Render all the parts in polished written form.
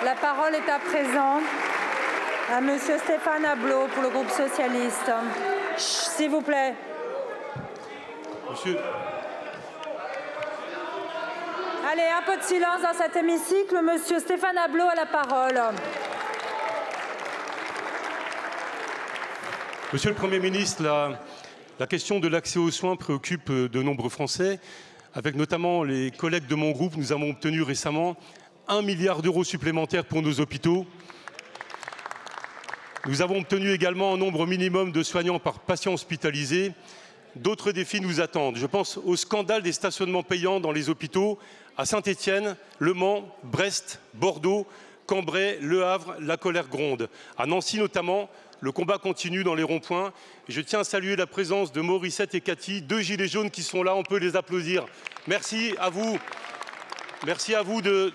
La parole est à présent à Monsieur Stéphane Ablot pour le groupe socialiste. S'il vous plaît. Monsieur. Allez, un peu de silence dans cet hémicycle. Monsieur Stéphane Ablot a la parole. Monsieur le Premier ministre, la question de l'accès aux soins préoccupe de nombreux Français. Avec notamment les collègues de mon groupe, nous avons obtenu récemment 1 milliard d'euros supplémentaires pour nos hôpitaux. Nous avons obtenu également un nombre minimum de soignants par patient hospitalisé. D'autres défis nous attendent. Je pense au scandale des stationnements payants dans les hôpitaux à Saint-Étienne, Le Mans, Brest, Bordeaux, Cambrai, Le Havre. La colère gronde. À Nancy notamment, le combat continue dans les ronds-points. Je tiens à saluer la présence de Morissette et Cathy, 2 gilets jaunes qui sont là. On peut les applaudir. Merci à vous. Merci à vous de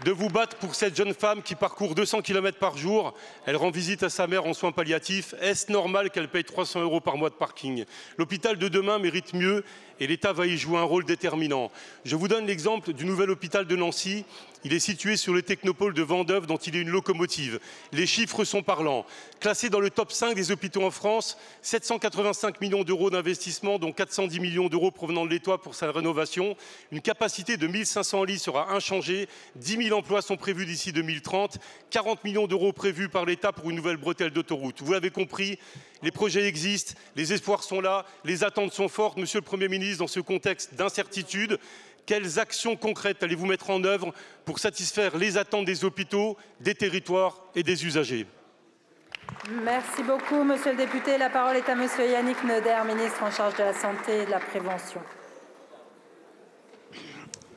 vous battre pour cette jeune femme qui parcourt 200 km par jour. Elle rend visite à sa mère en soins palliatifs. Est-ce normal qu'elle paye 300 € par mois de parking? L'hôpital de demain mérite mieux et l'État va y jouer un rôle déterminant. Je vous donne l'exemple du nouvel hôpital de Nancy. Il est situé sur le technopôle de Vendœuvre dont il est une locomotive. Les chiffres sont parlants. Classé dans le top 5 des hôpitaux en France, 785 millions d'euros d'investissement, dont 410 millions d'euros provenant de l'État pour sa rénovation. Une capacité de 1500 lits sera inchangée. 10 000 emplois sont prévus d'ici 2030. 40 millions d'euros prévus par l'État pour une nouvelle bretelle d'autoroute. Vous l'avez compris, les projets existent, les espoirs sont là, les attentes sont fortes. Monsieur le Premier ministre, dans ce contexte d'incertitude, quelles actions concrètes allez-vous mettre en œuvre pour satisfaire les attentes des hôpitaux, des territoires et des usagers? Merci beaucoup, monsieur le député. La parole est à monsieur Yannick Neuder, ministre en charge de la Santé et de la Prévention.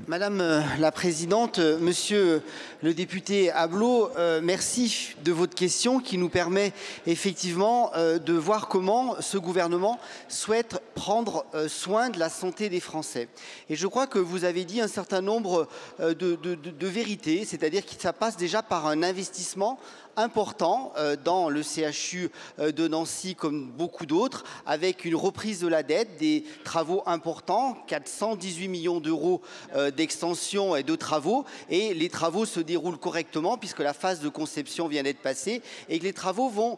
Madame la Présidente, Monsieur le député Ablot, merci de votre question qui nous permet effectivement de voir comment ce gouvernement souhaite prendre soin de la santé des Français. Et je crois que vous avez dit un certain nombre de vérités, c'est-à-dire que ça passe déjà par un investissement important dans le CHU de Nancy comme beaucoup d'autres, avec une reprise de la dette, des travaux importants, 418 millions d'euros d'extension et de travaux, et les travaux se déroulent correctement puisque la phase de conception vient d'être passée et que les travaux vont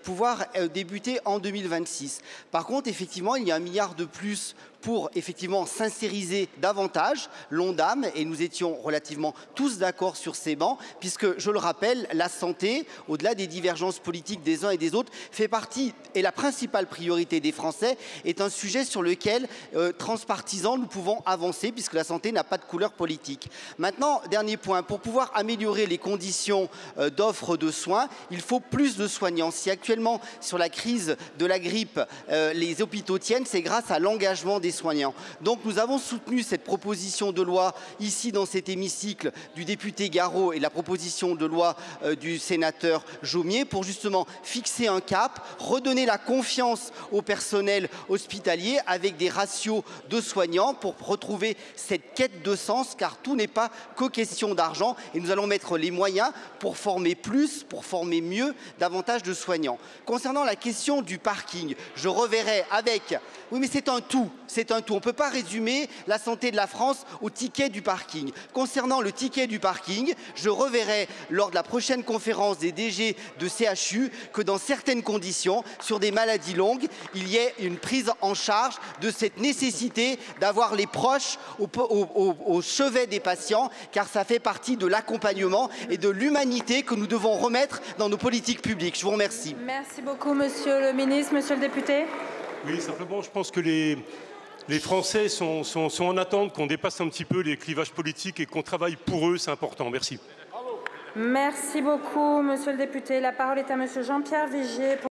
pouvoir débuter en 2026. Par contre, effectivement, il y a 1 milliard de plus pour effectivement sincériser davantage l'Ondam, et nous étions relativement tous d'accord sur ces bancs, puisque, je le rappelle, la santé, au-delà des divergences politiques des uns et des autres, fait partie, et la principale priorité des Français, est un sujet sur lequel, transpartisan, nous pouvons avancer, puisque la santé n'a pas de couleur politique. Maintenant, dernier point, pour pouvoir améliorer les conditions d'offre de soins, il faut plus de soignants. Si actuellement, sur la crise de la grippe, les hôpitaux tiennent, c'est grâce à l'engagement des soignants. Donc nous avons soutenu cette proposition de loi ici dans cet hémicycle du député Garot et la proposition de loi du sénateur Jomier pour justement fixer un cap, redonner la confiance au personnel hospitalier avec des ratios de soignants pour retrouver cette quête de sens, car tout n'est pas que question d'argent, et nous allons mettre les moyens pour former plus, pour former mieux davantage de soignants. Concernant la question du parking, je reverrai avec... Oui, mais c'est un tout, c'est un tout. On ne peut pas résumer la santé de la France au ticket du parking. Concernant le ticket du parking, je reverrai lors de la prochaine conférence des DG de CHU que dans certaines conditions, sur des maladies longues, il y ait une prise en charge de cette nécessité d'avoir les proches au chevet des patients, car ça fait partie de l'accompagnement et de l'humanité que nous devons remettre dans nos politiques publiques. Je vous remercie. Merci beaucoup, monsieur le ministre. Monsieur le député. Oui, simplement, je pense que les Français sont en attente qu'on dépasse un petit peu les clivages politiques et qu'on travaille pour eux, c'est important. Merci. Merci beaucoup, monsieur le député. La parole est à monsieur Jean-Pierre Vigier.